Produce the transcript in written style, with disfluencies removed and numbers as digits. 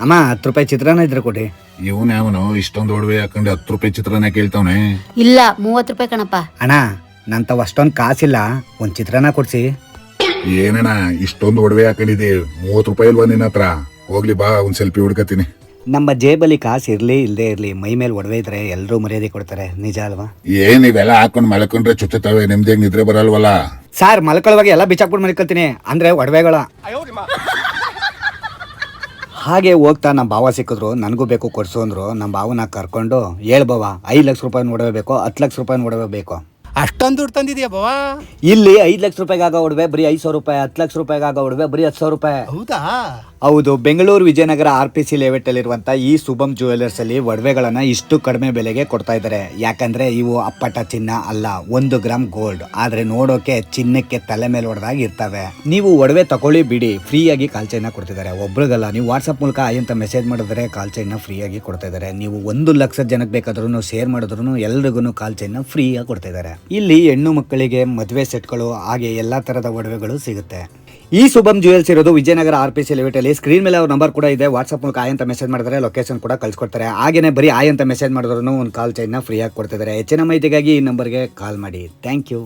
ಅಮ್ಮ 10 ರೂಪಾಯಿ ಚಿತ್ರಾನ್ನ ಇದ್ರೆ ಕೊಡಿ. ಇವನ್ ಯಾವನು ಇಷ್ಟೊಂದು ಒಡವೆ ಹಾಕೊಂಡು 10 ರೂಪಾಯಿ ಚಿತ್ರಾನ್ನ ಕೇಳ್ತಾವನೆ. ಇಲ್ಲ 30 ರೂಪಾಯಿ ಕಣಪ್ಪ. ಅಣ್ಣ ನನ್ ತಾವ್ ಅಷ್ಟೊಂದು ಕಾಸಿಲ್ಲ, ಒಂದ್ ಚಿತ್ರಾನ್ನ ಕೊಡ್ಸಿ. ಏನಣ್ಣ ಇಷ್ಟೊಂದು ಒಡವೆ ಹಾಕೊಂಡಿದ್ದಿ, 30 ರೂಪಾಯಿ ಇಲ್ವಾ ನಿನ್ನ ಹತ್ರ? ಹೋಗ್ಲಿ ಬಾ, ಒಂದ್ ಸೆಲ್ಫಿ ಹುಡ್ಕತೀನಿ. ನಮ್ಮ ಜೇಬಲ್ಲಿ ಕಾಸು ಇರ್ಲಿ ಇಲ್ಲದೆ ಇರ್ಲಿ, ಮೈ ಮೇಲೆ ಒಡವೆ ಇದ್ರೆ ಎಲ್ಲರೂ ಮರ್ಯಾದೆ ಕೊಡ್ತಾರೆ, ನಿಜ ಅಲ್ವಾ? ಏನ್ ಇವೆಲ್ಲ ಹಾಕೊಂಡ್ ಮಲ್ಕೊಂಡ್ರೆ ಚುಚ್ಚುತ್ತವೆ, ನಿಮ್ದೇಗ್ ನಿದ್ರೆ ಬರಲ್ವಲ್ಲ? ಸಾರ್ ಮಲ್ಕೊಳ್ಳುವಾಗ ಎಲ್ಲ ಬಿಚ್ಚಾಕ್ಬಿಟ್ಟು ಮಲ್ಕೊಳ್ತೀನಿ, ಅಂದ್ರೆ ಒಡವೆಗಳ. ಹಾಗೆ ಹೋಗ್ತಾ ನಮ್ಮ ಭಾವ ಸಿಕ್ಕಿದ್ರು, ನನಗೂ ಬೇಕು ಕೊಡ್ಸು ಅಂದ್ರು. ನಮ್ಮ ಭಾವನ ಕರ್ಕೊಂಡು, ಬಾವ 5 ಲಕ್ಷ ರೂಪಾಯಿ ಒಡವೆ ಬೇಕು, 10 ಲಕ್ಷ ರೂಪಾಯಿ ಒಡವೆ ಬೇಕು. ಅಷ್ಟೊಂದು ದುಡ್ಡು ತಂದಿದ್ಯಾ ಬಾವ? ಇಲ್ಲಿ 5 ಲಕ್ಷ ರೂಪಾಯಿಗಾಗೋ ಒಡವೆ ಬರೀ 5,000 ರೂಪಾಯಿ, 10 ಲಕ್ಷ ರೂಪಾಯಿಗಾಗೋ ಒಡವೆ ಬರೀ 10,000 ರೂಪಾಯಿ. ಹೌದಾ? ಹೌದು, ಬೆಂಗಳೂರು ವಿಜಯನಗರ RPC ಲೇಔಟ್ ಅಲ್ಲಿರುವಂತ ಈ ಶುಭಂ ಜ್ಯುವೆಲರ್ಸ್ ಅಲ್ಲಿ ಒಡವೆಗಳನ್ನ ಇಷ್ಟು ಕಡಿಮೆ ಬೆಲೆಗೆ ಕೊಡ್ತಾ ಇದ್ದಾರೆ. ಯಾಕಂದ್ರೆ ಇವು ಅಪ್ಪಟ ಚಿನ್ನ ಅಲ್ಲ, 1 ಗ್ರಾಮ್ ಗೋಲ್ಡ್. ಆದ್ರೆ ನೋಡೋಕೆ ಚಿನ್ನಕ್ಕೆ ತಲೆ ಮೇಲೆ ಹೊಡೆದಾಗಿ ಇರ್ತವೆ. ನೀವು ಒಡವೆ ತಗೊಳ್ಳಿ ಬಿಡಿ, ಫ್ರೀ ಆಗಿ ಕಾಲ್ ಚೈನ ಕೊಡ್ತಿದ್ದಾರೆ. ಒಬ್ರಿಗಲ್ಲ, ನೀವು ವಾಟ್ಸ್ಆಪ್ ಮೂಲಕ ಅಂತ ಮೆಸೇಜ್ ಮಾಡಿದ್ರೆ ಕಾಲ್ ಚೈನ ಫ್ರೀ ಆಗಿ ಕೊಡ್ತಾ ಇದ್ದಾರೆ. ನೀವು 1 ಲಕ್ಷ ಜನಕ್ಕೆ ಬೇಕಾದ್ರೂ ಶೇರ್ ಮಾಡಿದ್ರು ಎಲ್ರಿಗೂ ಕಾಲ್ ಚೈನ ಫ್ರೀ ಆಗಿ ಕೊಡ್ತಾ ಇದ್ದಾರೆ. ಇಲ್ಲಿ ಹೆಣ್ಣು ಮಕ್ಕಳಿಗೆ ಮದುವೆ ಸೆಟ್ಗಳು ಹಾಗೆ ಎಲ್ಲಾ ತರದ ಒಡವೆಗಳು ಸಿಗುತ್ತೆ. ಈ ಶುಭಂ ಜ್ಯುವೆಲ್ಸ್ ಇರೋದು ವಿಜಯನಗರ RPC ಲೇಔಟ್ ಅಲ್ಲಿ. ಸ್ಕ್ರೀನ್ ಮೇಲೆ ಅವ್ರ ನಂಬರ್ ಕೂಡ ಇದೆ. ವಾಟ್ಸ್ಆಪ್ ಮೂಲಕ ಅಂತ ಮೆಸೇಜ್ ಮಾಡಿದ್ರೆ ಲೊಕೇಶನ್ ಕೂಡ ಕಳ್ಸಿಕೊಡ್ತಾರೆ. ಹಾಗೇನೆ ಬರೀ ಅಂತ ಮೆಸೇಜ್ ಮಾಡಿದ್ರು ಒಂದು ಕಾಲ್ ಚೈನ್ ಫ್ರೀ ಆಗಿ ಕೊಡ್ತಿದ್ದಾರೆ. ಹೆಚ್ಚಿನ ಮಾಹಿತಿಗಾಗಿ ಈ ನಂಬರ್ಗೆ ಕಾಲ್ ಮಾಡಿ. Thank you.